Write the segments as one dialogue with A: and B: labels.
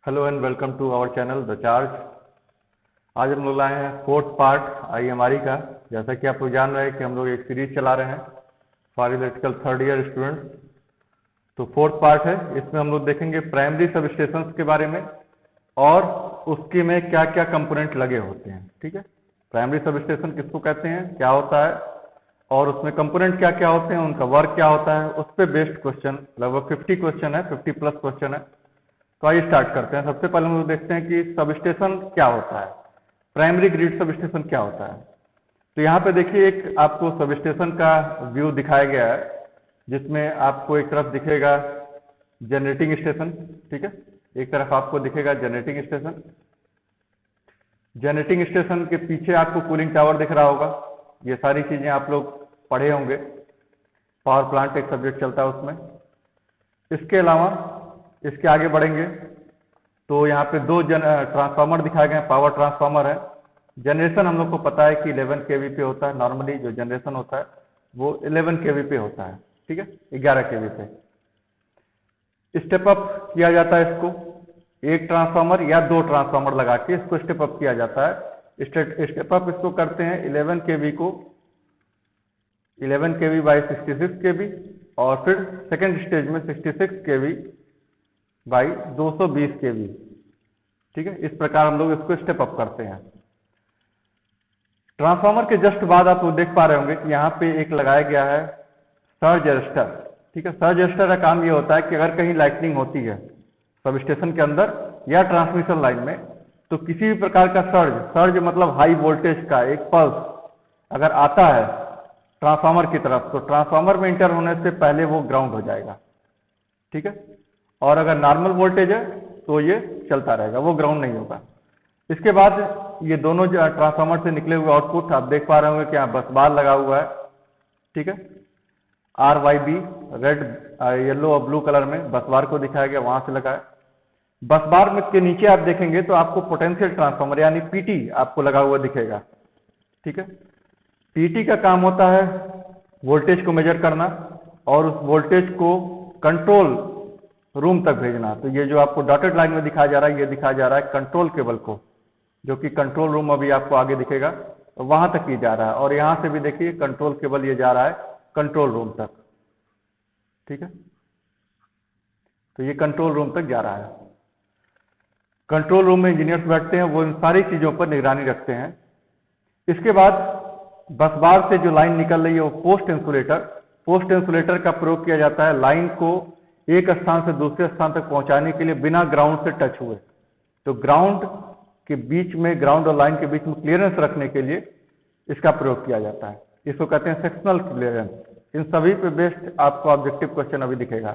A: Hello and welcome to our channel the charge. आज हम लोग लाए हैं फोर्थ पार्ट आईएमआरई का। जैसा कि आप लोग जान रहे हैं कि हम लोग एक सीरीज चला रहे हैं for electrical third year students. तो फोर्थ पार्ट है, इसमें हम लोग देखेंगे प्राइमरी सब स्टेशंस के बारे में और उसके में क्या क्या कंपोनेंट लगे होते हैं। ठीक है, प्राइमरी सब स्टेशन किसको कहते हैं, क्या होता है और उसमें कंपोनेंट क्या क्या होते हैं, उनका वर्क क्या होता है, उस पर बेस्ड क्वेश्चन लगभग 50 क्वेश्चन है, 50 प्लस क्वेश्चन है। तो आइए स्टार्ट करते हैं। सबसे पहले हम लोग देखते हैं कि सब स्टेशन क्या होता है, प्राइमरी ग्रिड सब स्टेशन क्या होता है। तो यहाँ पे देखिए एक आपको सब स्टेशन का व्यू दिखाया गया है, जिसमें आपको एक तरफ दिखेगा जनरेटिंग स्टेशन। ठीक है, एक तरफ आपको दिखेगा जनरेटिंग स्टेशन। जनरेटिंग स्टेशन के पीछे आपको कूलिंग टावर दिख रहा होगा। ये सारी चीजें आप लोग पढ़े होंगे, पावर प्लांट एक सब्जेक्ट चलता है उसमें। इसके अलावा इसके आगे बढ़ेंगे तो यहाँ पे दो ट्रांसफार्मर दिखाए गए हैं, पावर ट्रांसफार्मर है। जनरेशन हम लोग को पता है कि 11 केवी पे होता है, नॉर्मली जो जनरेशन होता है वो 11 केवी पे होता है। ठीक है, 11 केवी पे स्टेप अप किया जाता है इसको, एक ट्रांसफार्मर या दो ट्रांसफार्मर लगा के इसको स्टेप अप किया जाता है। स्टेप अप इसको करते हैं 11 केवी को 11 केवी बाई 66 केवी, और फिर सेकेंड स्टेज में 66 केवी बाई 220 केवी। ठीक है, इस प्रकार हम लोग इसको स्टेप अप करते हैं। ट्रांसफार्मर के जस्ट बाद आप लोग देख पा रहे होंगे कि यहाँ पे एक लगाया गया है सर्ज अरेस्टर। ठीक है, सर्ज अरेस्टर का काम ये होता है कि अगर कहीं लाइटनिंग होती है सब स्टेशन के अंदर या ट्रांसमिशन लाइन में, तो किसी भी प्रकार का सर्ज मतलब हाई वोल्टेज का एक पल्स अगर आता है ट्रांसफार्मर की तरफ, तो ट्रांसफार्मर में इंटर होने से पहले वो ग्राउंड हो जाएगा। ठीक है, और अगर नॉर्मल वोल्टेज है तो ये चलता रहेगा, वो ग्राउंड नहीं होगा। इसके बाद ये दोनों जो ट्रांसफार्मर से निकले हुए आउटपुट आप देख पा रहे होंगे कि यहाँ बस बार लगा हुआ है। ठीक है, RYB रेड येलो और ब्लू कलर में बस बार को दिखाया गया, वहां से लगा है। बस बार में के नीचे आप देखेंगे तो आपको पोटेंशियल ट्रांसफार्मर यानी PT आपको लगा हुआ दिखेगा। ठीक है, PT का काम होता है वोल्टेज को मेजर करना और उस वोल्टेज को कंट्रोल रूम तक भेजना। तो ये जो आपको डॉटेड लाइन में दिखाया जा रहा है, ये दिखाया जा रहा है कंट्रोल केबल को, जो कि कंट्रोल रूम अभी आपको आगे दिखेगा, तो वहां तक ये जा रहा है। और यहां से भी देखिए कंट्रोल केबल ये जा रहा है कंट्रोल रूम तक। ठीक है, तो ये कंट्रोल रूम तक जा रहा है। कंट्रोल रूम में इंजीनियर्स बैठते हैं, वो इन सारी चीजों पर निगरानी रखते हैं। इसके बाद बस बार से जो लाइन निकल रही है वो पोस्ट इंसुलेटर का प्रयोग किया जाता है लाइन को एक स्थान से दूसरे स्थान तक पहुंचाने के लिए बिना ग्राउंड से टच हुए। तो ग्राउंड के बीच में, ग्राउंड और लाइन के बीच में क्लियरेंस रखने के लिए इसका प्रयोग किया जाता है। इसको कहते हैं सेक्शनल क्लियरेंस। इन सभी पे बेस्ड आपको ऑब्जेक्टिव क्वेश्चन अभी दिखेगा।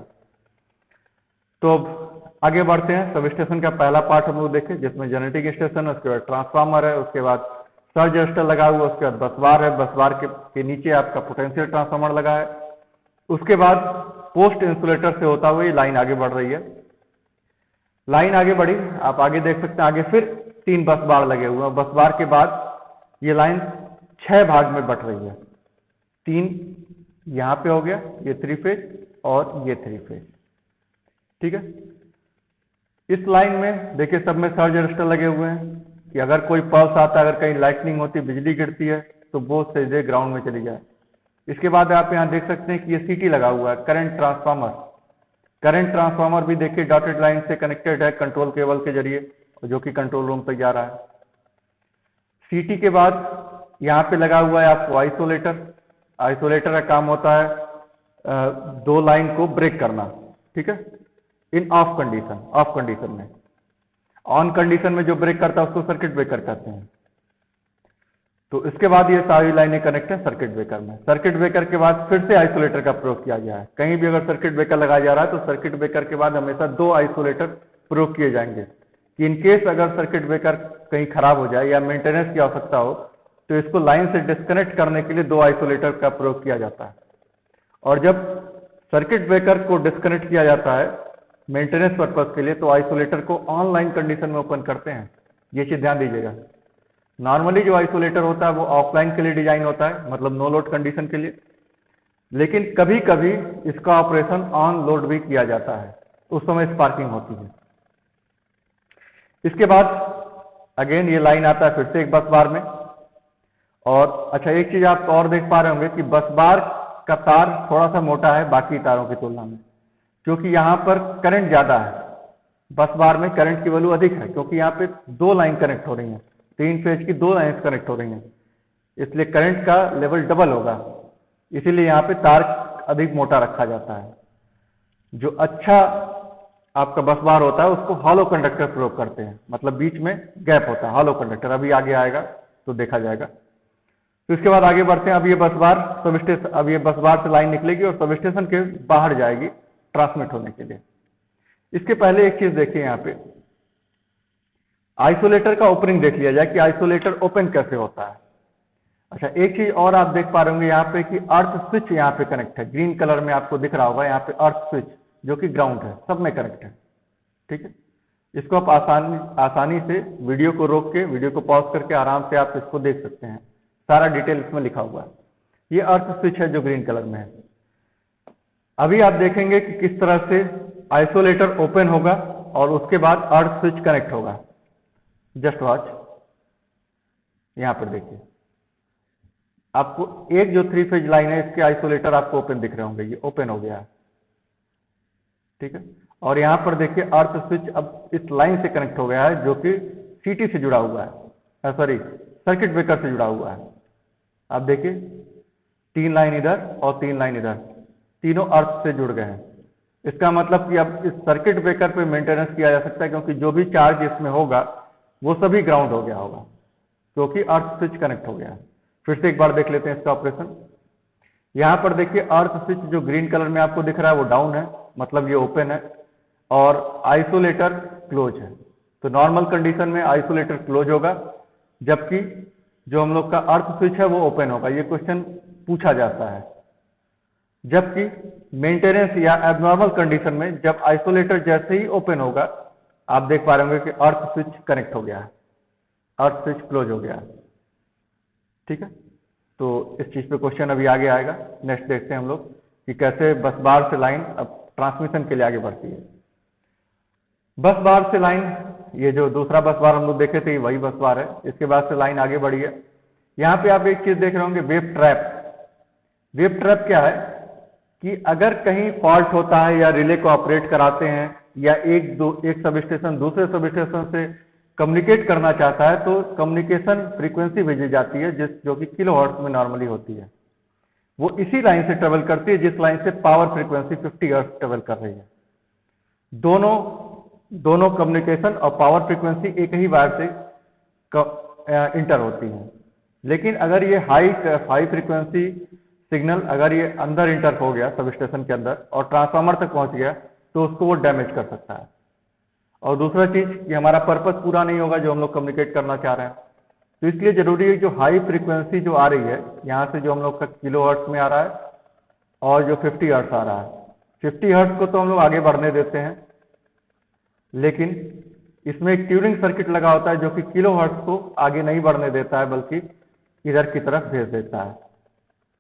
A: तो अब आगे बढ़ते हैं। सब स्टेशन का पहला पार्ट हम लोग देखें, जिसमें जनरेटिंग स्टेशन, उसके बाद ट्रांसफार्मर है, उसके बाद सर्ज अरेस्टर लगा हुआ, उसके बाद बस बार है, बस बार के नीचे आपका पोटेंशियल ट्रांसफार्मर लगा है। उसके बाद पोस्ट इंसुलेटर से होता हुआ ये लाइन आगे बढ़ रही है। लाइन आगे बढ़ी, आप आगे देख सकते हैं, आगे फिर 3 बस बार लगे हुए हैं। बस बार के बाद ये लाइन 6 भाग में बट रही है। 3 यहाँ पे हो गया, ये 3 फेज और ये 3 फेज। ठीक है, इस लाइन में देखिए सब में सर्ज अरेस्टर लगे हुए हैं कि अगर कोई पल्स आता है, अगर कहीं लाइटनिंग होती है, बिजली गिरती है, तो वो सीधे ग्राउंड में चली जाए। इसके बाद आप यहाँ देख सकते हैं कि ये CT लगा हुआ है, करंट ट्रांसफार्मर। करंट ट्रांसफार्मर भी देखिए डॉटेड लाइन से कनेक्टेड है कंट्रोल केबल के जरिए, जो कि कंट्रोल रूम तक जा रहा है। CT के बाद यहाँ पे लगा हुआ है आपको आइसोलेटर। आइसोलेटर का काम होता है दो लाइन को ब्रेक करना। ठीक है, इन ऑफ कंडीशन में। ऑन कंडीशन में जो ब्रेक करता है उसको सर्किट ब्रेकर कहते हैं। तो इसके बाद ये सारी लाइनें कनेक्ट है सर्किट ब्रेकर में। सर्किट ब्रेकर के बाद फिर से आइसोलेटर का प्रयोग किया गया है। कहीं भी अगर सर्किट ब्रेकर लगाया जा रहा है तो सर्किट ब्रेकर के बाद हमेशा 2 आइसोलेटर प्रयोग किए जाएंगे कि इनकेस अगर सर्किट ब्रेकर कहीं खराब हो जाए या मेंटेनेंस की आवश्यकता हो, तो इसको लाइन से डिस्कनेक्ट करने के लिए 2 आइसोलेटर का प्रयोग किया जाता है। और जब सर्किट ब्रेकर को डिस्कनेक्ट किया जाता है मेंटेनेंस पर्पज के लिए, तो आइसोलेटर को ऑनलाइन कंडीशन में ओपन करते हैं। ये चीज ध्यान दीजिएगा। नॉर्मली जो आइसोलेटर होता है वो ऑफलाइन के लिए डिजाइन होता है, मतलब नो लोड कंडीशन के लिए, लेकिन कभी कभी इसका ऑपरेशन ऑन लोड भी किया जाता है, उस समय स्पार्किंग होती है। इसके बाद अगेन ये लाइन आता है फिर से एक बस बार में। और अच्छा, एक चीज आप और देख पा रहे होंगे कि बस बार का तार थोड़ा सा मोटा है बाकी तारों की तुलना में, क्योंकि यहाँ पर करंट ज्यादा है। बस बार में करंट की वैल्यू अधिक है क्योंकि यहाँ पे 2 लाइन कनेक्ट हो रही हैं, 3 फेज की 2 लाइन्स कनेक्ट हो रही हैं, इसलिए करंट का लेवल डबल होगा, इसीलिए यहाँ पे तार अधिक मोटा रखा जाता है। जो अच्छा आपका बस बार होता है उसको हॉलो कंडक्टर प्रयोग करते हैं, मतलब बीच में गैप होता है, हॉलो कंडक्टर। अभी आगे आएगा तो देखा जाएगा। तो इसके बाद आगे बढ़ते हैं। अब ये बस बार सब स्टेशन, अब ये बस बार से लाइन निकलेगी और सब स्टेशन के बाहर जाएगी ट्रांसमिट होने के लिए। इसके पहले एक चीज देखिए, यहाँ पे आइसोलेटर का ओपनिंग देख लिया जाए कि आइसोलेटर ओपन कैसे होता है। अच्छा, एक चीज और आप देख पा रहे होंगे यहाँ पे कि अर्थ स्विच यहाँ पे कनेक्ट है, ग्रीन कलर में आपको दिख रहा होगा यहाँ पे अर्थ स्विच, जो कि ग्राउंड है, सब में कनेक्ट है। ठीक है, इसको आप आसानी से वीडियो को रोक के, वीडियो को पॉज करके आराम से आप इसको देख सकते हैं, सारा डिटेल इसमें लिखा हुआ है। ये अर्थ स्विच है जो ग्रीन कलर में है। अभी आप देखेंगे कि किस तरह से आइसोलेटर ओपन होगा और उसके बाद अर्थ स्विच कनेक्ट होगा। जस्ट वॉच, यहां पर देखिए, आपको एक जो 3 फेज लाइन है इसके आइसोलेटर आपको ओपन दिख रहे होंगे, ये ओपन हो गया है। ठीक है, और यहां पर देखिए अर्थ स्विच अब इस लाइन से कनेक्ट हो गया है जो कि सीटी से जुड़ा हुआ है, सॉरी सर्किट ब्रेकर से जुड़ा हुआ है। आप देखिए 3 लाइन इधर और 3 लाइन इधर, तीनों अर्थ से जुड़ गए हैं। इसका मतलब कि अब इस सर्किट ब्रेकर पे मेंटेनेंस किया जा सकता है, क्योंकि जो भी चार्ज इसमें होगा वो सभी ग्राउंड हो गया होगा, क्योंकि अर्थ स्विच कनेक्ट हो गया है। फिर से एक बार देख लेते हैं इसका ऑपरेशन। यहां पर देखिए अर्थ स्विच जो ग्रीन कलर में आपको दिख रहा है वो डाउन है, मतलब ये ओपन है, और आइसोलेटर क्लोज है। तो नॉर्मल कंडीशन में आइसोलेटर क्लोज होगा, जबकि जो हम लोग का अर्थ स्विच है वो ओपन होगा। ये क्वेश्चन पूछा जाता है। जबकि मेंटेनेंस या एबनॉर्मल कंडीशन में जब आइसोलेटर जैसे ही ओपन होगा, आप देख पा रहे होंगे कि अर्थ स्विच कनेक्ट हो गया है, अर्थ स्विच क्लोज हो गया है। ठीक है, तो इस चीज पे क्वेश्चन अभी आगे आएगा। नेक्स्ट देखते हैं हम लोग कि कैसे बस बार से लाइन अब ट्रांसमिशन के लिए आगे बढ़ती है। बस बार से लाइन, ये जो दूसरा बस बार हम लोग देखे थे वही बस बार है। इसके बाद से लाइन आगे बढ़ी है। यहाँ पे आप एक चीज देख रहे होंगे, वेव ट्रैप। वेव ट्रैप क्या है कि अगर कहीं फॉल्ट होता है या रिले को ऑपरेट कराते हैं या एक सब स्टेशन दूसरे सब स्टेशन से कम्युनिकेट करना चाहता है, तो कम्युनिकेशन फ्रीक्वेंसी भेजी जाती है जो कि किलोहर्ट्ज में नॉर्मली होती है। वो इसी लाइन से ट्रेवल करती है जिस लाइन से पावर फ्रीक्वेंसी 50 हर्ट्ज ट्रेवल कर रही है। दोनों कम्युनिकेशन और पावर फ्रीक्वेंसी एक ही वायर से इंटर होती है। लेकिन अगर ये हाई फ्रीक्वेंसी सिग्नल अगर ये अंदर इंटर हो गया सब स्टेशन के अंदर और ट्रांसफार्मर तक पहुंच गया, तो उसको वो डैमेज कर सकता है। और दूसरा चीज कि हमारा पर्पस पूरा नहीं होगा जो हम लोग कम्युनिकेट करना चाह रहे हैं। तो इसलिए जरूरी है जो हाई फ्रीक्वेंसी जो आ रही है यहाँ से, जो हम लोग का किलोहर्ट्ज में आ रहा है और जो 50 हर्ट्ज आ रहा है, 50 हर्ट्ज को तो हम लोग आगे बढ़ने देते हैं, लेकिन इसमें एक ट्यूनिंग सर्किट लगा होता है जो कि किलोहर्ट्ज को आगे नहीं बढ़ने देता है, बल्कि इधर की तरफ भेज देता है।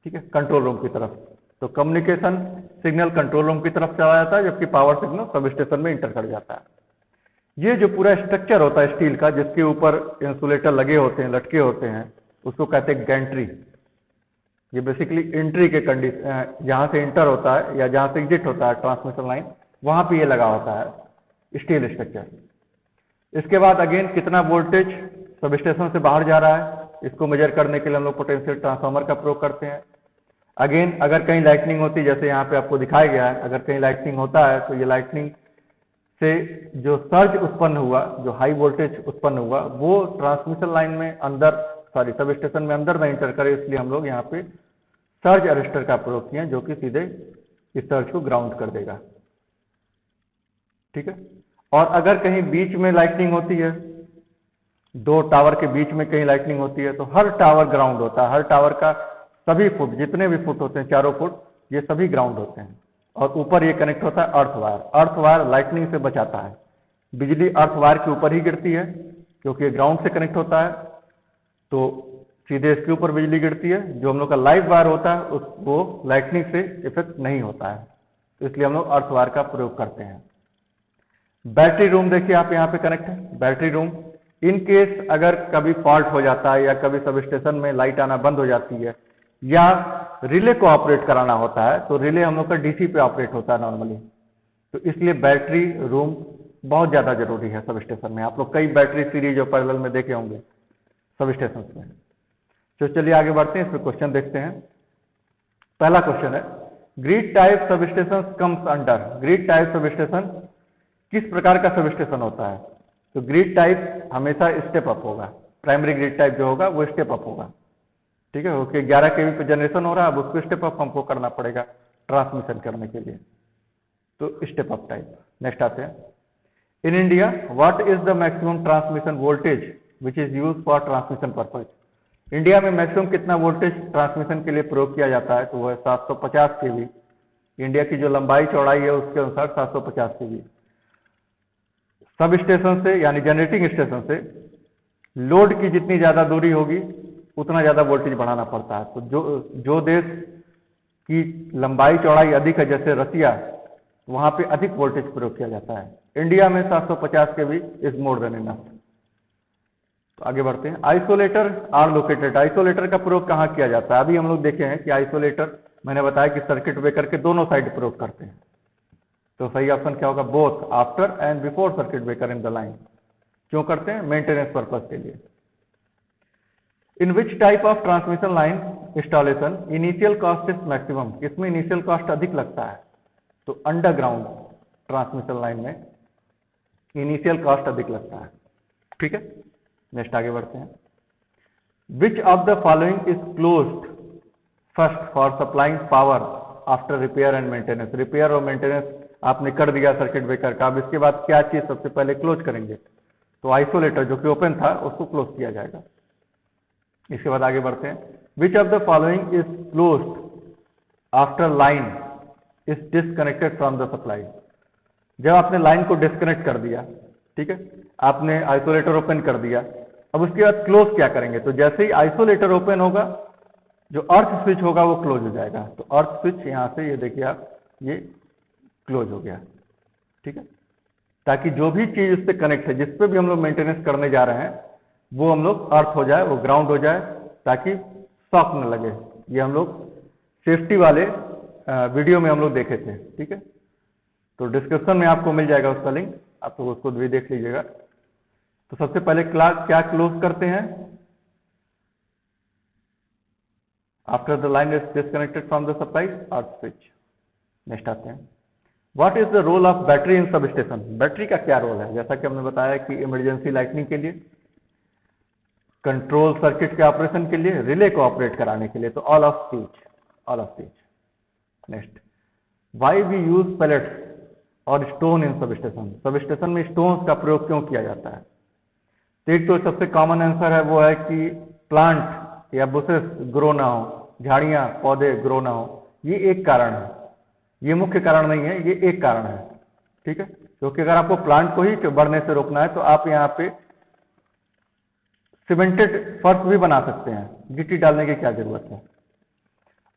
A: ठीक है, कंट्रोल रूम की तरफ। तो कम्युनिकेशन सिग्नल कंट्रोल रूम की तरफ चला जाता है, जबकि पावर सिग्नल सब स्टेशन में इंटर कर जाता है। ये जो पूरा स्ट्रक्चर होता है स्टील का, जिसके ऊपर इंसुलेटर लगे होते हैं, लटके होते हैं, उसको कहते हैं गैंट्री। ये बेसिकली एंट्री के कंडीशन, जहां से इंटर होता है या जहां से एग्जिट होता है ट्रांसमिशन लाइन, वहां पे ये लगा होता है स्टील स्ट्रक्चर। इसके बाद अगेन कितना वोल्टेज सब स्टेशन से बाहर जा रहा है, इसको मेजर करने के लिए हम लोग पोटेंशियल ट्रांसफार्मर का प्रयोग करते हैं। अगेन अगर कहीं लाइटनिंग होती है, जैसे यहाँ पे आपको दिखाया गया है, अगर कहीं लाइटनिंग होता है तो ये लाइटनिंग से जो सर्ज उत्पन्न हुआ, जो हाई वोल्टेज उत्पन्न हुआ, वो ट्रांसमिशन लाइन में अंदर, सॉरी सब स्टेशन में अंदर न इंटर करे, इसलिए हम लोग यहाँ पे सर्ज अरेस्टर का प्रयोग किया, जो कि सीधे इस सर्ज को ग्राउंड कर देगा। ठीक है, और अगर कहीं बीच में लाइटनिंग होती है, 2 टावर के बीच में कहीं लाइटनिंग होती है, तो हर टावर ग्राउंड होता है। हर टावर का सभी फुट, जितने भी फुट होते हैं, चारों फुट, ये सभी ग्राउंड होते हैं। और ऊपर ये कनेक्ट होता है earth wire. Earth wire lightning से बचाता है। बिजली अर्थ वायर के ऊपर ही गिरती है, क्योंकि ये ग्राउंड से कनेक्ट होता है, तो सीधे इसके ऊपर बिजली गिरती है। जो हम लोग का लाइव वायर होता है वो लाइटनिंग से इफेक्ट नहीं होता है, तो इसलिए हम लोग अर्थ वायर का प्रयोग करते हैं। बैटरी रूम देखिए आप यहाँ पे कनेक्ट है, बैटरी रूम। इन केस अगर कभी फॉल्ट हो जाता है या कभी सब स्टेशन में लाइट आना बंद हो जाती है या रिले को ऑपरेट कराना होता है, तो रिले हम लोग का डीसी पे ऑपरेट होता है नॉर्मली, तो इसलिए बैटरी रूम बहुत ज़्यादा जरूरी है सब स्टेशन में। आप लोग कई बैटरी सीरीज और पैरेलल में देखे होंगे सब स्टेशन में। तो चलिए आगे बढ़ते हैं, इस पर क्वेश्चन देखते हैं। पहला क्वेश्चन है, grid type sub station comes under. Grid type sub station किस प्रकार का सब स्टेशन होता है? तो ग्रिड टाइप हमेशा स्टेप अप होगा, प्राइमरी ग्रिड टाइप जो होगा वो स्टेप अप होगा, ठीक है। ओके, 11 केवी पे जनरेशन हो रहा है, अब उसको स्टेप अप हमको करना पड़ेगा ट्रांसमिशन करने के लिए, तो स्टेप अप टाइप। नेक्स्ट आते हैं, in India what is the maximum transmission voltage which is use for transmission purpose. India में मैक्सिमम कितना वोल्टेज ट्रांसमिशन के लिए प्रयोग किया जाता है? तो वो है 750 केवी। इंडिया की जो लंबाई चौड़ाई है उसके अनुसार 750 केवी। सब स्टेशन से यानी जनरेटिंग स्टेशन से लोड की जितनी ज्यादा दूरी होगी उतना ज्यादा वोल्टेज बढ़ाना पड़ता है। तो जो देश की लंबाई चौड़ाई अधिक है, जैसे रसिया, वहां पे अधिक वोल्टेज प्रयोग किया जाता है। इंडिया में 750 केवी इज मोर देन इनफ। तो आगे बढ़ते हैं, आइसोलेटर आर लोकेटेड। आइसोलेटर का प्रयोग कहाँ किया जाता है? अभी हम लोग देखे हैं कि आइसोलेटर मैंने बताया कि सर्किट ब्रेकर के दोनों साइड प्रयोग करते हैं। तो सही ऑप्शन क्या होगा? Both after and before circuit breaker in the line. क्यों करते हैं? मेंटेनेंस पर्पज के लिए। In which type of transmission line installation initial cost is maximum. किसमें इनिशियल कॉस्ट अधिक लगता है? तो अंडरग्राउंड ट्रांसमिशन लाइन में इनिशियल कॉस्ट अधिक लगता है, ठीक है। नेक्स्ट आगे बढ़ते हैं, which of the following is closed first for supplying power after repair and maintenance. Repair और मेंटेनेंस आपने कर दिया सर्किट ब्रेकर का, अब इसके बाद क्या चीज सबसे पहले क्लोज करेंगे? तो आइसोलेटर जो कि ओपन था उसको क्लोज किया जाएगा। इसके बाद आगे बढ़ते हैं, which of the following is closed after line is disconnected from the supply. जब आपने लाइन को डिस्कनेक्ट कर दिया, ठीक है, आपने आइसोलेटर ओपन कर दिया, अब उसके बाद क्लोज क्या करेंगे? तो जैसे ही आइसोलेटर ओपन होगा, जो अर्थ स्विच होगा वो क्लोज हो जाएगा। तो अर्थ स्विच यहां से, ये देखिए आप, ये क्लोज हो गया, ठीक है, ताकि जो भी चीज उससे कनेक्ट है, जिस पे भी हम लोग मेंटेनेंस करने जा रहे हैं, वो हम लोग अर्थ हो जाए, वो ग्राउंड हो जाए, ताकि शॉक न लगे। ये हम लोग सेफ्टी वाले वीडियो में हम लोग देखे थे, ठीक है। तो डिस्क्रिप्शन में आपको मिल जाएगा उसका लिंक, आप लोग उसको भी देख लीजिएगा। तो सबसे पहले क्या क्लोज करते हैं? After the line is disconnected from the supply, earth switch. Next आते हैं, what is the role of battery in substation. Battery का क्या रोल है? जैसा कि हमने बताया कि इमरजेंसी लाइटनिंग के लिए, कंट्रोल सर्किट के ऑपरेशन के लिए, रिले को ऑपरेट कराने के लिए। तो all of these. Next, why we use pallets और stone in substation. Sub station में स्टोन्स का प्रयोग क्यों किया जाता है? तो एक तो सबसे कॉमन आंसर है वो है कि प्लांट या बुशेस ग्रो ना हो, झाड़ियां पौधे ग्रो ना हो, ये एक कारण है। ये मुख्य कारण नहीं है, ये एक कारण है, ठीक है। क्योंकि अगर आपको प्लांट को ही बढ़ने से रोकना है तो आप यहाँ पे सीमेंटेड फर्श भी बना सकते हैं, गिट्टी डालने की क्या जरूरत है।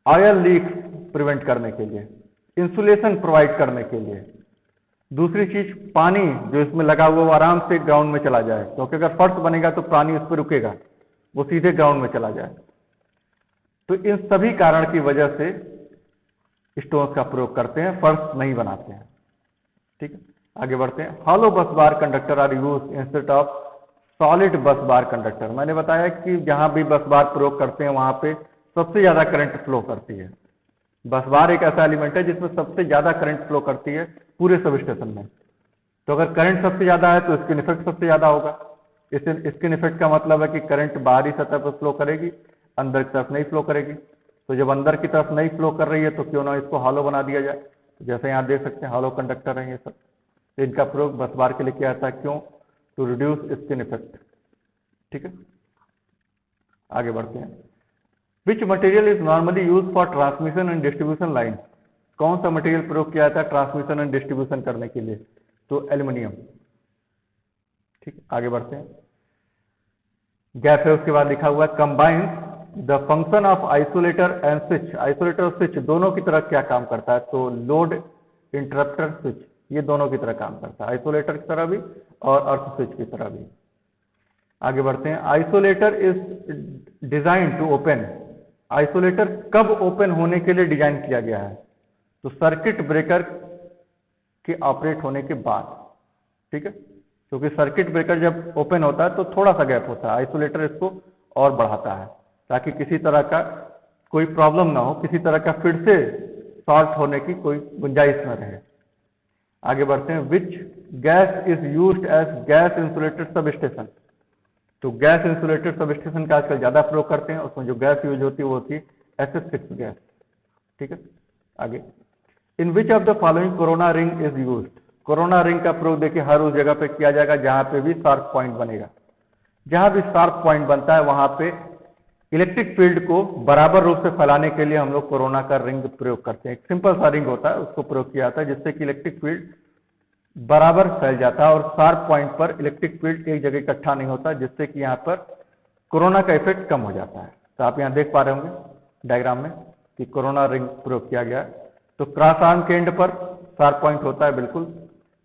A: ऑयल लीक प्रिवेंट करने के लिए, इंसुलेशन प्रोवाइड करने के लिए। दूसरी चीज, पानी जो इसमें लगा हुआ वो आराम से ग्राउंड में चला जाए, क्योंकि अगर फर्श बनेगा तो पानी उस पर रुकेगा, वो सीधे ग्राउंड में चला जाए। तो इन सभी कारण की वजह से स्टोन्स का प्रयोग करते हैं, फर्श नहीं बनाते हैं, ठीक है। आगे बढ़ते हैं, हॉलो बस बार conductor are use instead of solid बस बार कंडक्टर। मैंने बताया कि जहां भी बस बार प्रयोग करते हैं वहां पे सबसे ज्यादा करंट फ्लो करती है। बस बार एक ऐसा एलिमेंट है जिसमें सबसे ज्यादा करंट फ्लो करती है पूरे सब स्टेशन में। तो अगर करंट सबसे ज्यादा है तो स्किन इफेक्ट सबसे ज्यादा होगा। स्किन इफेक्ट का मतलब है कि करंट बाहरी सतह पर फ्लो करेगी, अंदर की तरफ नहीं फ्लो करेगी। तो जब अंदर की तरफ नहीं फ्लो कर रही है तो क्यों ना इसको हॉलो बना दिया जाए। जैसे यहाँ देख सकते हैं हॉलो कंडक्टर है ये सब। तो इनका प्रयोग बस बार के लिए किया जाता है, क्यों? टू रिड्यूस स्किन इफेक्ट, ठीक है। आगे बढ़ते हैं, which material is normally use for transmission and distribution line. कौन सा मटेरियल प्रयोग किया जाता है ट्रांसमिशन एंड डिस्ट्रीब्यूशन करने के लिए? तो एल्यूमिनियम, ठीक। आगे बढ़ते हैं, गैप है उसके बाद लिखा हुआ है combines the function of isolator and switch. Isolator और स्विच दोनों की तरह क्या काम करता है? तो लोड इंटरप्टर स्विच। ये दोनों की तरह काम करता है, आइसोलेटर की तरह भी और अर्थ स्विच की तरह भी। आगे बढ़ते हैं। Isolator is design to open, isolator कब ओपन होने के लिए डिजाइन किया गया है? तो सर्किट ब्रेकर के ऑपरेट होने के बाद, ठीक है, क्योंकि सर्किट ब्रेकर जब ओपन होता है तो थोड़ा सा गैप होता है, आइसोलेटर इसको और बढ़ाता है ताकि किसी तरह का कोई प्रॉब्लम ना हो, किसी तरह का फिर से शॉर्ट होने की कोई गुंजाइश न रहे। आगे बढ़ते हैं। Which gas is used as gas insulated substation, तो गैस इंसुलेटेड सब स्टेशन का आजकल ज्यादा प्रयोग करते हैं, उसमें जो गैस यूज होती है वो होती है SF6 गैस, ठीक है। आगे, in which of the following corona ring is used, corona ring का प्रयोग देखिए हर उस जगह पे किया जाएगा जहां पे भी शार्प पॉइंट बनेगा, जहां भी शार्प पॉइंट बनता है वहां पे इलेक्ट्रिक फील्ड को बराबर रूप से फैलाने के लिए हम लोग कोरोना का रिंग प्रयोग करते हैं। एक सिंपल सा रिंग होता है, उसको प्रयोग किया जाता है जिससे कि इलेक्ट्रिक फील्ड बराबर फैल जाता है और शार्प पॉइंट पर इलेक्ट्रिक फील्ड एक जगह इकट्ठा नहीं होता, जिससे कि यहाँ पर कोरोना का इफेक्ट कम हो जाता है। तो आप यहाँ देख पा रहे होंगे डायग्राम में कि कोरोना रिंग प्रयोग किया गया है। तो क्रॉस आर्म के एंड पर शार्प पॉइंट होता है, बिल्कुल।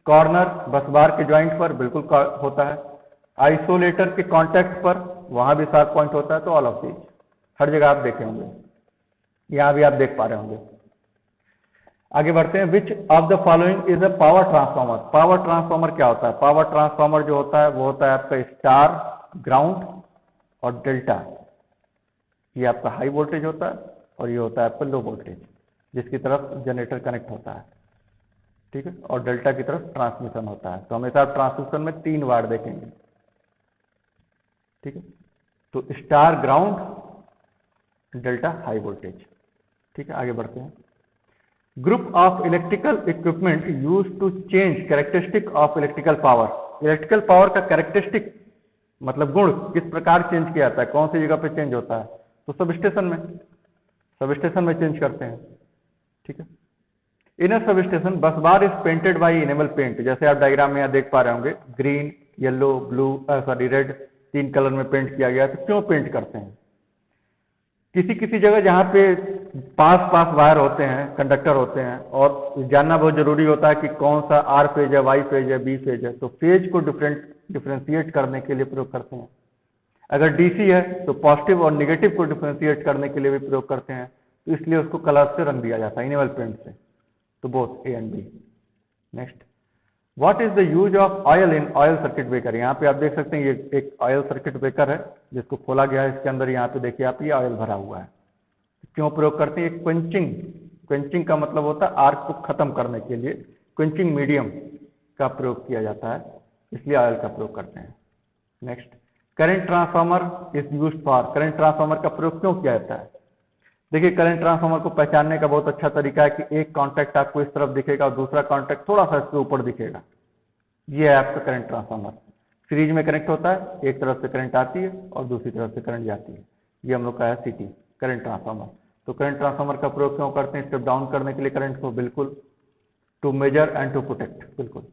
A: कॉर्नर बस बार के ज्वाइंट पर बिल्कुल होता है। आइसोलेटर के कांटेक्ट पर वहां भी शार्प पॉइंट होता है। तो ऑल ऑफ दीज हर जगह आप देखे होंगे, यहां भी आप देख पा रहे होंगे। आगे बढ़ते हैं। Which of the following is a power transformer, power transformer क्या होता है? पावर ट्रांसफार्मर जो होता है वो होता है आपका स्टार, ग्राउंड और डेल्टा। ये आपका हाई वोल्टेज होता है और ये होता है आपका लो वोल्टेज, जिसकी तरफ जनरेटर कनेक्ट होता है, ठीक है, और डेल्टा की तरफ ट्रांसमिशन होता है। तो हमेशा आप ट्रांसमिशन में 3 वाट देखेंगे, ठीक है। तो star, ground, delta, high voltage, ठीक है। आगे बढ़ते हैं। Group of electrical equipment use to change characteristic of electrical power, electrical power का कैरेक्टरिस्टिक मतलब गुण किस प्रकार चेंज किया जाता है, कौन सी जगह पे चेंज होता है? तो सब स्टेशन में चेंज करते हैं, ठीक है। इन substation bus bar is painted by enamel paint, जैसे आप डायग्राम में यहाँ देख पा रहे होंगे, green, yellow, blue, sorry red, 3 colour में पेंट किया गया। तो क्यों पेंट करते हैं? किसी किसी जगह जहाँ पे पास वायर होते हैं, कंडक्टर होते हैं, और जानना बहुत जरूरी होता है कि कौन सा R फेज है, Y फेज है, B फेज है। तो फेज को डिफ्रेंशिएट करने के लिए प्रयोग करते हैं। अगर DC है तो पॉजिटिव और नेगेटिव को डिफ्रेंशिएट करने के लिए भी प्रयोग करते हैं, तो इसलिए उसको कलर से रंग दिया जाता है, इनेबल पेंट से। तो both A and B। Next, what is the use of oil in oil circuit breaker? यहाँ पे आप देख सकते हैं ये एक ऑयल सर्किट ब्रेकर है जिसको खोला गया है। इसके अंदर यहाँ पे देखिए आप, ये ऑयल भरा हुआ है। क्यों प्रयोग करते हैं? क्वेंचिंग का मतलब होता है आर्क को खत्म करने के लिए क्वेंचिंग मीडियम का प्रयोग किया जाता है, इसलिए ऑयल का प्रयोग करते हैं। Next, current transformer is used for, current transformer का प्रयोग क्यों किया जाता है? देखिए, करंट ट्रांसफार्मर को पहचानने का बहुत अच्छा तरीका है कि एक कॉन्टैक्ट आपको इस तरफ दिखेगा और दूसरा कॉन्टैक्ट थोड़ा सा इसके ऊपर दिखेगा। ये है आपका करंट ट्रांसफार्मर। सीरीज में कनेक्ट होता है, एक तरफ से करंट आती है और दूसरी तरफ से करंट जाती है। ये हम लोग का है CT, करंट ट्रांसफार्मर। तो करंट ट्रांसफार्मर का प्रयोग क्यों करते हैं? स्टेप डाउन करने के लिए करंट को, बिल्कुल, to measure and to protect, बिल्कुल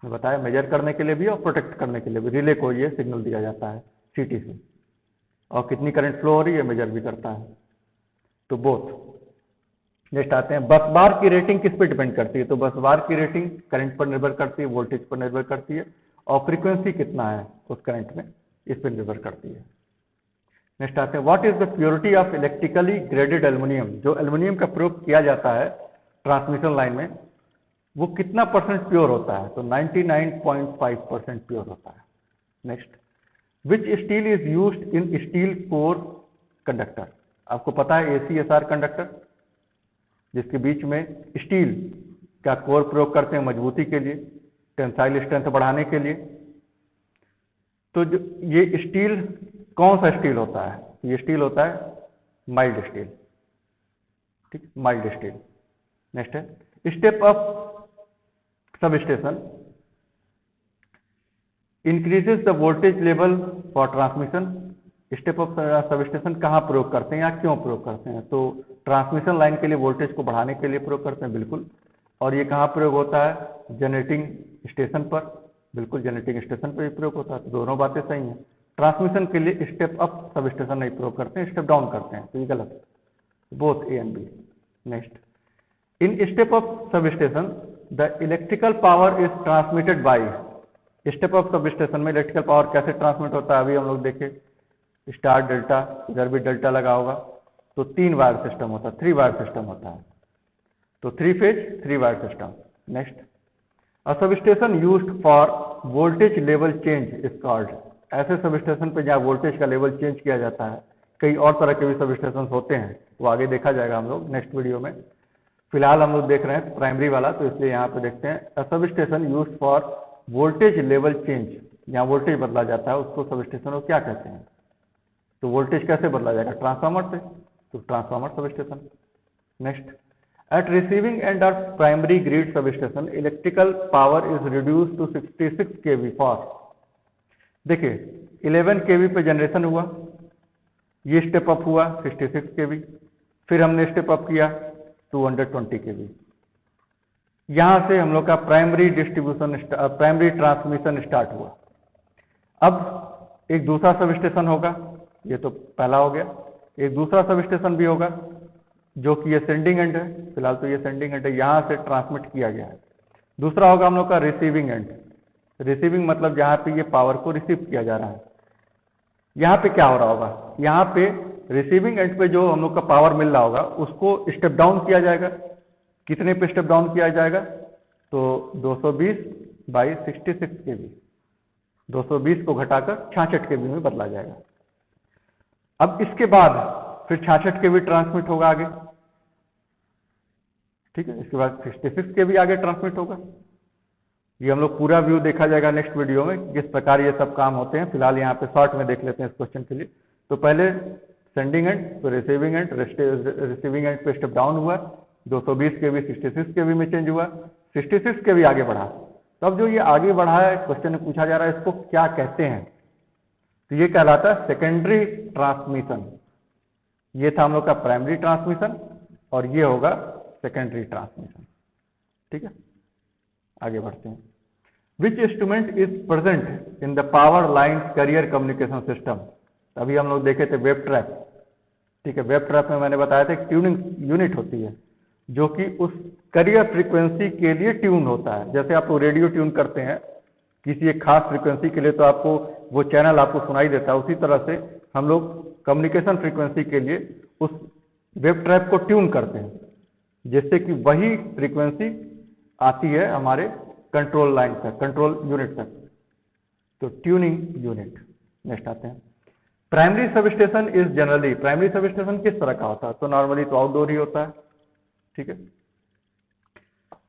A: मैं बताया, मेजर करने के लिए भी और प्रोटेक्ट करने के लिए भी। रिले को ये सिग्नल दिया जाता है CT से, और कितनी करंट फ्लो हो रही है मेजर भी करता है। तो बोथ। नेक्स्ट आते हैं, बस बार की रेटिंग किस पे डिपेंड करती है? तो बस बार की रेटिंग करंट पर निर्भर करती है, वोल्टेज पर निर्भर करती है, और फ्रीक्वेंसी कितना है उस करंट में, इस पर निर्भर करती है। नेक्स्ट आते हैं, what is the purity of electrically graded aluminium? जो एल्युमिनियम का प्रयोग किया जाता है ट्रांसमिशन लाइन में, वो कितना % प्योर होता है? तो 99.5% प्योर होता है। Next, which steel is used in steel core conductor? आपको पता है ACSR कंडक्टर, जिसके बीच में स्टील का कोर प्रयोग करते हैं मजबूती के लिए, टेंसाइल स्ट्रेंथ बढ़ाने के लिए। तो जो ये स्टील कौन सा स्टील होता है? ये स्टील होता है माइल्ड स्टील, ठीक, माइल्ड स्टील। नेक्स्ट है, step up sub station increases the voltage level for transmission. Step up sub station कहाँ प्रयोग करते हैं या क्यों प्रयोग करते हैं? तो ट्रांसमिशन लाइन के लिए वोल्टेज को बढ़ाने के लिए प्रयोग करते हैं, बिल्कुल। और ये कहाँ प्रयोग होता है? जनरेटिंग स्टेशन पर, बिल्कुल, जनरेटिंग स्टेशन पर भी प्रयोग होता है। तो दोनों बातें सही हैं। ट्रांसमिशन के लिए स्टेप अप सब स्टेशन नहीं प्रयोग करते हैं, स्टेप डाउन करते हैं, तो ये गलत है। Both A and B। Next, in step up sub station the electrical power is transmitted by, step up sub station में इलेक्ट्रिकल पावर कैसे ट्रांसमिट होता है अभी हम लोग देखे, स्टार डेल्टा, इधर भी डेल्टा लगा होगा, तो 3 वायर सिस्टम होता है, 3 वायर सिस्टम होता है, तो 3 phase 3 wire system. Next, a substation used for voltage level change is called, ऐसे सब स्टेशन पे जहाँ वोल्टेज का लेवल चेंज किया जाता है, कई और तरह के भी सब स्टेशन होते हैं, वो आगे देखा जाएगा हम लोग नेक्स्ट वीडियो में। फिलहाल हम लोग देख रहे हैं प्राइमरी वाला, तो इसलिए यहाँ पे देखते हैं a substation used for voltage level change, जहाँ वोल्टेज बदला जाता है उसको सब स्टेशन को क्या कहते हैं। तो वोल्टेज कैसे बदला जाएगा, ट्रांसफार्मर से, तो transformer substation. Next, at receiving end of primary grid substation electrical power is reduce to 66 kV for, देखिए 11 kV पे जनरेशन हुआ, ये स्टेप अप हुआ 66 kV, फिर हमने स्टेप अप किया 220 kV, यहां से हम लोग का प्राइमरी ट्रांसमिशन स्टार्ट हुआ। अब एक दूसरा सब स्टेशन होगा, ये तो पहला हो गया, एक दूसरा सब स्टेशन भी होगा जो कि ये सेंडिंग एंड है, फिलहाल तो ये सेंडिंग एंड है, यहां से ट्रांसमिट किया गया है। दूसरा होगा हम लोग का रिसीविंग एंड, रिसीविंग मतलब जहां पे ये पावर को रिसीव किया जा रहा है। यहाँ पे क्या हो रहा होगा, यहाँ पे रिसीविंग एंड पे जो हम लोग का पावर मिल रहा होगा उसको स्टेप डाउन किया जाएगा, कितने पे स्टेप डाउन किया जाएगा, तो 220/66 kV, 220 को घटाकर 66 kV में बदला जाएगा। अब इसके बाद फिर 66 kV ट्रांसमिट होगा आगे, ठीक है, इसके बाद 66 kV आगे ट्रांसमिट होगा। ये हम लोग पूरा व्यू देखा जाएगा नेक्स्ट वीडियो में किस प्रकार ये सब काम होते हैं, फिलहाल यहाँ पे शॉर्ट में देख लेते हैं इस क्वेश्चन के लिए। तो पहले सेंडिंग एंड, तो रिसीविंग एंड, रिसीविंग एंड पे स्टेप डाउन हुआ, 220 kV 66 kV में चेंज हुआ, 66 kV आगे बढ़ा। तो अब जो ये आगे बढ़ा है क्वेश्चन में पूछा जा रहा है इसको क्या कहते हैं, तो ये कहलाता है सेकेंडरी ट्रांसमिशन। ये था हम लोग का प्राइमरी ट्रांसमिशन और ये होगा सेकेंडरी ट्रांसमिशन, ठीक है। आगे बढ़ते हैं। Which instrument is present in the power line carrier communication system, अभी हम लोग देखे थे वेब ट्रैप, ठीक है। वेब ट्रैप में मैंने बताया था ट्यूनिंग यूनिट होती है जो कि उस कैरियर फ्रीक्वेंसी के लिए ट्यून होता है। जैसे आप रेडियो ट्यून करते हैं किसी एक खास फ्रीक्वेंसी के लिए, तो आपको वो चैनल आपको सुनाई देता है, उसी तरह से हम लोग कम्युनिकेशन फ्रीक्वेंसी के लिए उस वेब ट्रैप को ट्यून करते हैं, जिससे कि वही फ्रीक्वेंसी आती है हमारे कंट्रोल लाइन तक, कंट्रोल यूनिट तक, तो ट्यूनिंग यूनिट। नेक्स्ट आते हैं, primary sub station is generally, primary sub station किस तरह का होता है, तो नॉर्मली तो आउटडोर ही होता है, ठीक है।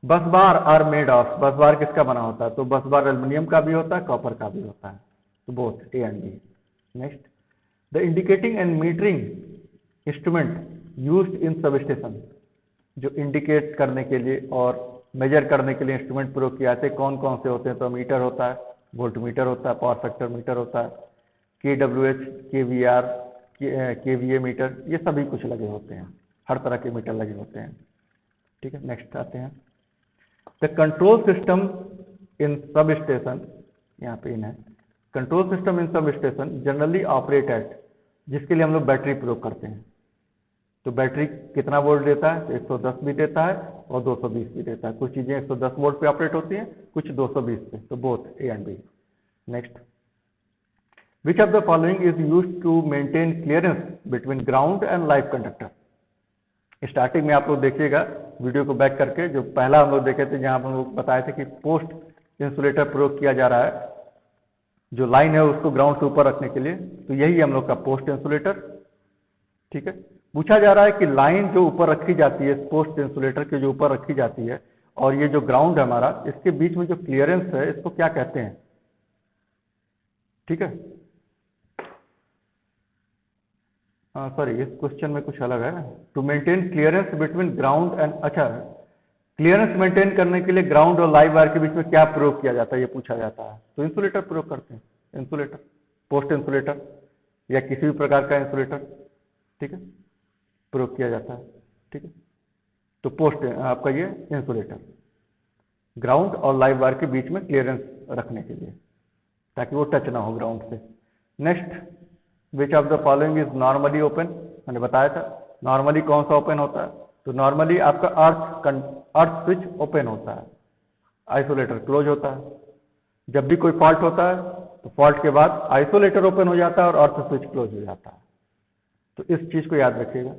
A: बस बार आर मेड ऑफ, बस बार किसका बना होता है, तो बस बार एल्युमिनियम का भी होता है, कॉपर का भी होता है, तो both A and B. Next, the indicating and metering instrument used in substation, जो इंडिकेट करने के लिए और मेजर करने के लिए इंस्ट्रूमेंट प्रयोग किए जाते हैं कौन कौन से होते हैं, तो मीटर होता है, वोल्ट मीटर होता है, पावर फैक्टर मीटर होता है, KWH, KVR, KVA मीटर, ये सभी कुछ लगे होते हैं, हर तरह के मीटर लगे होते हैं, ठीक है। नेक्स्ट आते हैं, the control system in sub station, यहाँ पे इन है, control system in sub station generally operate at, जिसके लिए हम लोग बैटरी प्रयोग करते हैं, तो बैटरी कितना वोल्ट देता है, तो 110 भी देता है और 220 भी देता है, कुछ चीजें 110 वोल्ट पे ऑपरेट होती हैं, कुछ 220 पे, तो both A and B. Next, which of the following is used to maintain clearance between ground and live conductor. Starting में आप लोग देखिएगा वीडियो को बैक करके, जो पहला हम लोग देखे थे जहां हम लोग बताए थे कि पोस्ट इंसुलेटर प्रयोग किया जा रहा है, जो लाइन है उसको ग्राउंड से ऊपर रखने के लिए, तो यही हम लोग का पोस्ट इंसुलेटर, ठीक है। पूछा जा रहा है कि लाइन जो ऊपर रखी जाती है, पोस्ट इंसुलेटर के जो ऊपर रखी जाती है और ये जो ग्राउंड है हमारा, इसके बीच में जो क्लियरेंस है इसको क्या कहते हैं, ठीक है। सॉरी, इस क्वेश्चन में कुछ अलग है, to maintain clearance between ground and, अच्छा, क्लियरेंस मेंटेन करने के लिए ग्राउंड और लाइव वायर के बीच में क्या प्रयोग किया जाता है, ये पूछा जाता है, तो इंसुलेटर प्रयोग करते हैं, इंसुलेटर, पोस्ट इंसुलेटर या किसी भी प्रकार का इंसुलेटर, ठीक है, प्रयोग किया जाता है, ठीक है। तो पोस्ट आपका ये इंसुलेटर, ग्राउंड और लाइव वायर के बीच में क्लियरेंस रखने के लिए, ताकि वो टच ना हो ग्राउंड से। Next, which of the following is normally open, मैंने बताया था नॉर्मली कौन सा ओपन होता है, तो नॉर्मली आपका अर्थ स्विच ओपन होता है, आइसोलेटर क्लोज होता है। जब भी कोई फॉल्ट होता है तो फॉल्ट के बाद आइसोलेटर ओपन हो जाता है और अर्थ स्विच क्लोज हो जाता है। तो इस चीज को याद रखिएगा।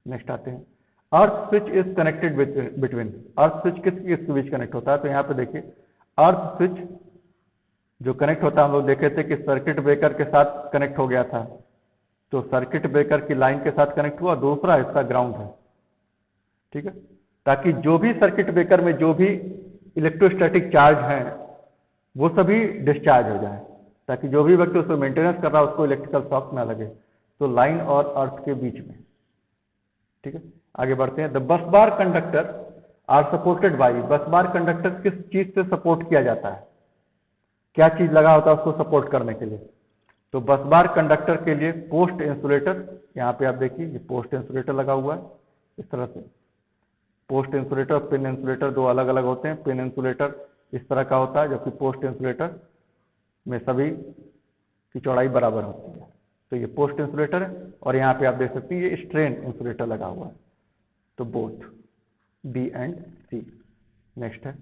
A: नेक्स्ट आते हैं, earth switch is connected between. Earth switch किसके बीच कनेक्ट होता है? तो यहाँ पे देखिए, अर्थ स्विच जो कनेक्ट होता है, हम लोग देखे थे कि सर्किट ब्रेकर के साथ कनेक्ट हो गया था। तो सर्किट ब्रेकर की लाइन के साथ कनेक्ट हुआ, दूसरा हिस्सा ग्राउंड है, ठीक है, ताकि जो भी सर्किट ब्रेकर में जो भी इलेक्ट्रोस्टैटिक चार्ज हैं वो सभी डिस्चार्ज हो जाए, ताकि जो भी व्यक्ति उसको मेंटेनेंस कर रहा है उसको इलेक्ट्रिकल शॉक ना लगे। तो लाइन और अर्थ के बीच में, ठीक है। आगे बढ़ते हैं। The bus bar conductor are supported by. Bus bar conductor किस चीज से सपोर्ट किया जाता है? क्या चीज लगा होता है उसको सपोर्ट करने के लिए? तो बस बार कंडक्टर के लिए पोस्ट इंसुलेटर, यहाँ पे आप देखिए ये पोस्ट इंसुलेटर लगा हुआ है इस तरह से। पोस्ट इंसुलेटर और पिन इंसुलेटर दो अलग अलग होते हैं। पिन इंसुलेटर इस तरह का होता है, जबकि पोस्ट इंसुलेटर में सभी की चौड़ाई बराबर होती है। तो ये पोस्ट इंसुलेटर है और यहाँ पे आप देख सकते हैं ये स्ट्रेन इंसुलेटर लगा हुआ है। तो both B and C. Next है,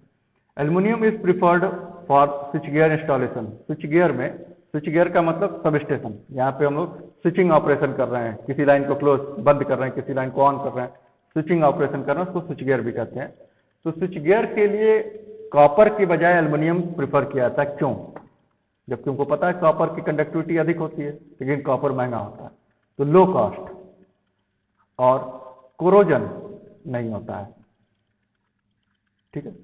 A: aluminium is preferred for switchgear installation. Switchgear में, स्विच गियर का मतलब सब स्टेशन, यहाँ पे हम लोग स्विचिंग ऑपरेशन कर रहे हैं, किसी लाइन को क्लोज बंद कर रहे हैं, किसी लाइन को ऑन कर रहे हैं, स्विचिंग ऑपरेशन कर रहे हैं, उसको स्विच गियर भी कहते हैं। तो स्विच गियर के लिए कॉपर की बजाय एल्युमिनियम प्रिफर किया जाता है। क्यों? जबकि उनको पता है कॉपर की कंडक्टिविटी अधिक होती है, लेकिन कॉपर महंगा होता है, तो लो कॉस्ट और कोरोजन नहीं होता है, ठीक है।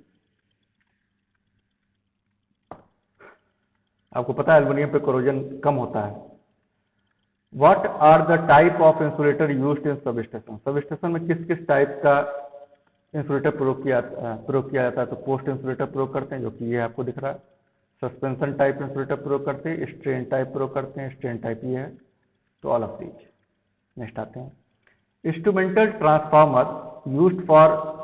A: आपको पता है एल्युमिनियम पे कोरोजन कम होता है। What are the type of insulator used in substation. Sub station में किस किस टाइप का इंसुलेटर प्रयोग किया जाता है? तो पोस्ट इंसुलेटर प्रयोग करते हैं, जो कि ये आपको दिख रहा है। सस्पेंशन टाइप इंसुलेटर प्रयोग करते हैं, स्ट्रेन टाइप प्रयोग करते हैं, स्ट्रेन टाइप ये है। तो ऑल ऑफ दीज। नेक्स्ट आते हैं, instrumental transformer used for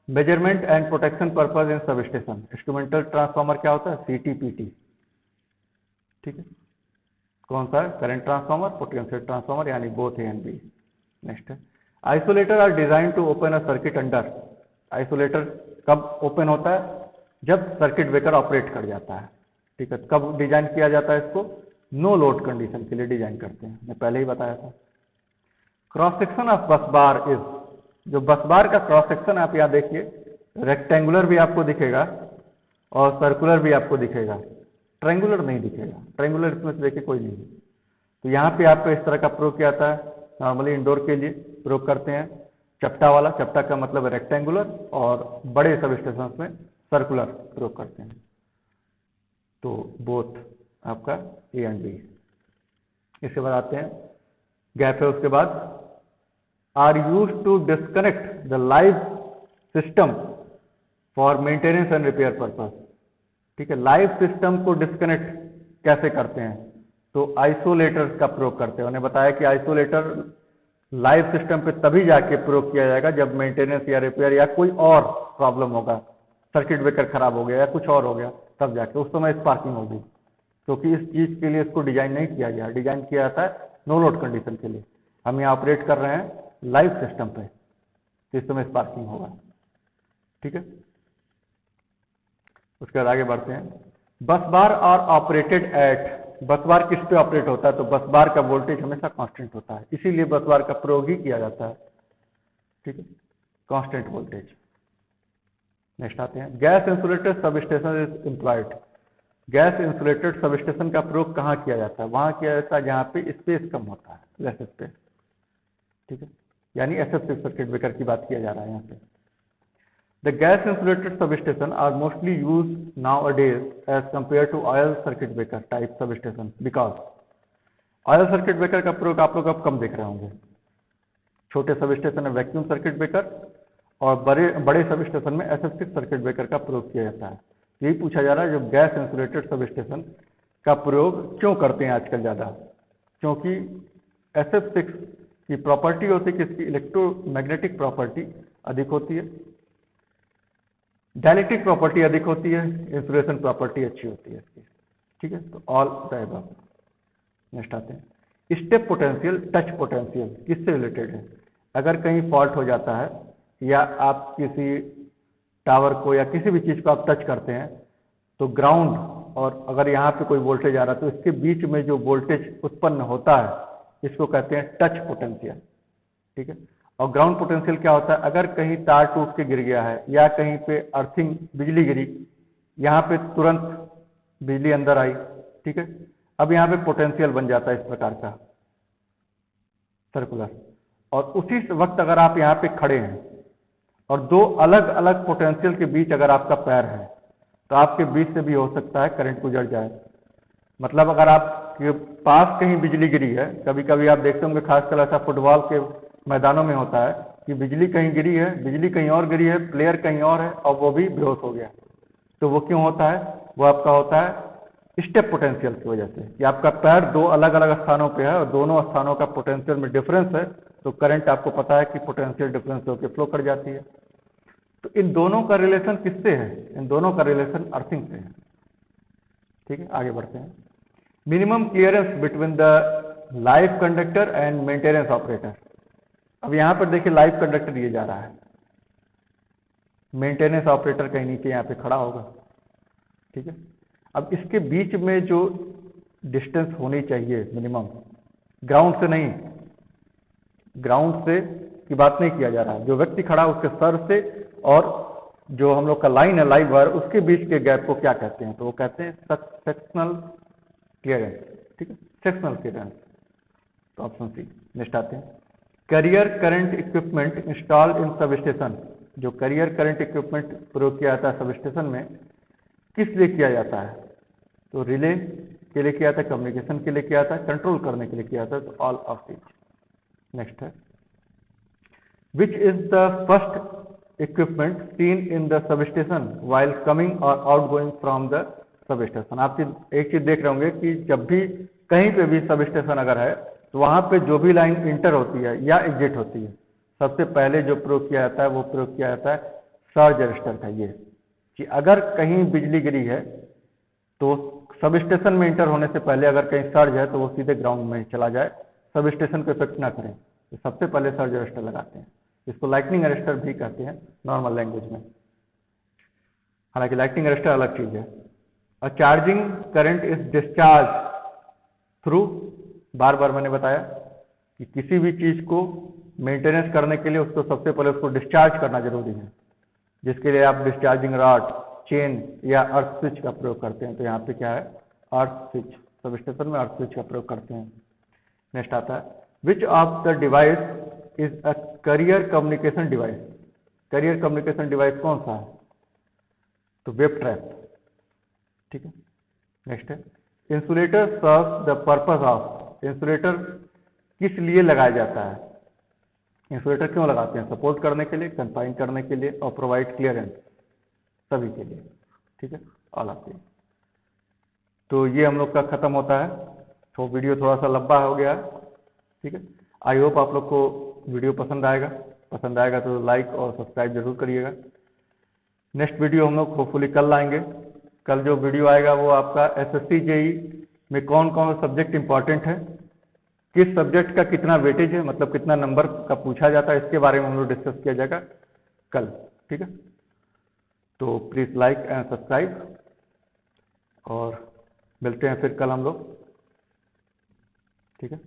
A: measurement and protection purpose in sub station. Instrumental transformer क्या होता है? CTPT, ठीक है। कौन सा है? करंट ट्रांसफार्मर, पोटेंशियल ट्रांसफार्मर, यानी both A and B. Next है, isolator are design to open a circuit under. Isolator कब ओपन होता है? जब सर्किट ब्रेकर ऑपरेट कर जाता है, ठीक है। कब डिजाइन किया जाता है इसको? नो लोड कंडीशन के लिए डिजाइन करते हैं, मैं पहले ही बताया था। क्रॉस सेक्शन ऑफ बस बार इज, जो बस बार का क्रॉस सेक्शन आप यहाँ देखिए, रेक्टेंगुलर भी आपको दिखेगा और सर्कुलर भी आपको दिखेगा, ट्रायंगुलर नहीं दिखेगा। ट्रायंगुलर इसमें से देखिए कोई नहीं है। तो यहाँ पे आपको इस तरह का प्रयोग किया जाता है। नॉर्मली इंडोर के लिए प्रयोग करते हैं चपटा वाला, चपटा का मतलब है रेक्टेंगुलर, और बड़े सब स्टेशन में सर्कुलर प्रयोग करते हैं। तो बोथ आपका ए एंड बी। इसके बाद आते हैं, गैप है उसके बाद, are use to disconnect the live system for maintenance and repair purpose, ठीक है। लाइव सिस्टम को डिस्कनेक्ट कैसे करते हैं? तो आइसोलेटर का प्रयोग करते हैं। उन्हें बताया कि आइसोलेटर लाइव सिस्टम पे तभी जाके प्रयोग किया जाएगा जब मेंटेनेंस या रिपेयर या कोई और प्रॉब्लम होगा, सर्किट ब्रेकर खराब हो गया या कुछ और हो गया, तब जाके उस समय स्पार्किंग होगी। क्योंकि इस चीज के लिए इसको डिजाइन नहीं किया गया। डिजाइन किया जाता है नो लोड कंडीशन के लिए। हम यहाँ ऑपरेट कर रहे हैं लाइव सिस्टम पे, तो इस समय स्पार्किंग होगा, ठीक है। उसके बाद आगे बढ़ते हैं, बस बार आर ऑपरेटेड एट। बस बार किस पे ऑपरेट होता है? तो बस बार का वोल्टेज हमेशा कांस्टेंट होता है, इसीलिए बस बार का प्रयोग ही किया जाता है, ठीक है, कांस्टेंट वोल्टेज। नेक्स्ट आते हैं, gas insulated sub station is employed. Gas insulated substation का प्रयोग कहाँ किया जाता है? वहां किया जाता है जहाँ पे स्पेस कम होता है, लेस स्पेस, ठीक है, यानी एसएफ सर्किट ब्रेकर की बात किया जा रहा है यहाँ पे। The gas insulated substation are mostly used nowadays as compared to oil circuit breaker type substation because oil circuit breaker का प्रयोग आप लोग अब कम देख रहे होंगे। छोटे सबस्टेशन में वैक्यूम सर्किट ब्रेकर और बड़े सबस्टेशन में SF6 सर्किट ब्रेकर का प्रयोग किया जाता है। यही पूछा जा रहा है, जो गैस इंसुलेटेड सबस्टेशन का प्रयोग क्यों करते हैं आजकल ज़्यादा? क्योंकि SF6 की प्रॉपर्टी होती है कि इसकी इलेक्ट्रोमैग्नेटिक प्रॉपर्टी अधिक होती है, डाइलेक्ट्रिक प्रॉपर्टी अधिक होती है, इंसुलेशन प्रॉपर्टी अच्छी होती है इसकी, ठीक है। तो ऑल द अबव। नेक्स्ट आते हैं, स्टेप पोटेंशियल, टच पोटेंशियल किससे रिलेटेड है? अगर कहीं फॉल्ट हो जाता है या आप किसी टावर को या किसी भी चीज़ को आप टच करते हैं तो ग्राउंड और अगर यहाँ पे कोई वोल्टेज आ रहा है तो इसके बीच में जो वोल्टेज उत्पन्न होता है इसको कहते हैं टच पोटेंशियल। ठीक है। और ग्राउंड पोटेंशियल क्या होता है, अगर कहीं तार टूट के गिर गया है या कहीं पे अर्थिंग बिजली गिरी, यहाँ पे तुरंत बिजली अंदर आई। ठीक है। अब यहाँ पे पोटेंशियल बन जाता है इस प्रकार का सर्कुलर, और उसी वक्त अगर आप यहाँ पे खड़े हैं और दो अलग अलग पोटेंशियल के बीच अगर आपका पैर है तो आपके बीच से भी हो सकता है करंट गुजर जाए। मतलब अगर आपके पास कहीं बिजली गिरी है, कभी कभी आप देखते होंगे खासकर ऐसा फुटबॉल के मैदानों में होता है कि बिजली कहीं गिरी है, बिजली कहीं और गिरी है, प्लेयर कहीं और है और वो भी बेहोश हो गया। तो वो क्यों होता है, वो आपका होता है स्टेप पोटेंशियल की वजह से कि आपका पैर दो अलग अलग स्थानों पे है और दोनों स्थानों का पोटेंशियल में डिफरेंस है, तो करंट आपको पता है कि पोटेंशियल डिफरेंस होकर फ्लो कर जाती है। तो इन दोनों का रिलेशन किससे है, इन दोनों का रिलेशन अर्थिंग से है। ठीक है, आगे बढ़ते हैं। Minimum clearance between the live conductor and maintenance operator. अब यहां पर देखिए लाइव कंडक्टर दिया जा रहा है, मेंटेनेंस ऑपरेटर कहीं नीचे यहाँ पे खड़ा होगा। ठीक है। अब इसके बीच में जो डिस्टेंस होनी चाहिए मिनिमम, ग्राउंड से नहीं, ग्राउंड से की बात नहीं किया जा रहा है, जो व्यक्ति खड़ा है उसके सर से और जो हम लोग का लाइन है लाइव वायर उसके बीच के गैप को क्या कहते हैं, तो वो कहते हैं सेक्शनल क्लियरेंस। ठीक है, सेक्शनल क्लियरेंस। तो ऑप्शन सी। नेक्स्ट आते हैं, career current equipment installed in substation. जो कैरियर करंट इक्विपमेंट प्रयोग किया जाता है सब स्टेशन में किस लिए किया जाता है, तो रिले के लिए किया जाता है, कम्युनिकेशन के लिए किया जाता है, कंट्रोल करने के लिए किया जाता है, तो ऑल ऑफ दीज। नेक्स्ट है, which is the first equipment seen in the substation while coming और outgoing from the substation. आप एक चीज देख रहे होंगे कि जब भी कहीं पे भी सब स्टेशन अगर है तो वहां पे जो भी लाइन इंटर होती है या एग्जिट होती है, सबसे पहले जो प्रयोग किया जाता है वो प्रयोग किया जाता है सर्ज रजिस्टर का। ये कि अगर कहीं बिजली गिरी है तो सब स्टेशन में इंटर होने से पहले अगर कहीं सर्ज है तो वो सीधे ग्राउंड में चला जाए, सब स्टेशन को इफेक्ट ना करें, तो सबसे पहले सर्ज अरेस्टर लगाते हैं। इसको लाइटनिंग अरेस्टर भी कहते हैं नॉर्मल लैंग्वेज में, हालांकि लाइटनिंग अरेस्टर अलग चीज है। और charging current is discharge through, बार बार मैंने बताया कि किसी भी चीज को मेंटेनेंस करने के लिए उसको सबसे पहले उसको डिस्चार्ज करना जरूरी है, जिसके लिए आप डिस्चार्जिंग रॉड, चेन या अर्थ स्विच का प्रयोग करते हैं। तो यहाँ पे क्या है, अर्थ स्विच, सब स्टेशन में अर्थ स्विच का प्रयोग करते हैं। नेक्स्ट आता है, which of the device is a carrier communication device. Carrier communication device कौन सा है, तो वेब ट्रैप। ठीक है। नेक्स्ट है, insulator serves the purpose of. Insulator किस लिए लगाया जाता है, इंसुलेटर क्यों लगाते हैं, सपोर्ट करने के लिए, कंफाइन करने के लिए और प्रोवाइड क्लियरेंस, सभी के लिए। ठीक है, ऑल ऑफ दिस। तो ये हम लोग का खत्म होता है, तो वीडियो थोड़ा सा लंबा हो गया। ठीक है, आई होप आप लोग को वीडियो पसंद आएगा तो लाइक और सब्सक्राइब जरूर करिएगा। नेक्स्ट वीडियो हम लोग होपफुली कल लाएंगे। कल जो वीडियो आएगा वो आपका एसएससी जेई में कौन कौन सा सब्जेक्ट इंपॉर्टेंट है, किस सब्जेक्ट का कितना वेटेज है, मतलब कितना नंबर का पूछा जाता है, इसके बारे में हम लोग डिस्कस किया जाएगा कल। ठीक है, तो प्लीज़ लाइक एंड सब्सक्राइब और मिलते हैं फिर कल हम लोग। ठीक है।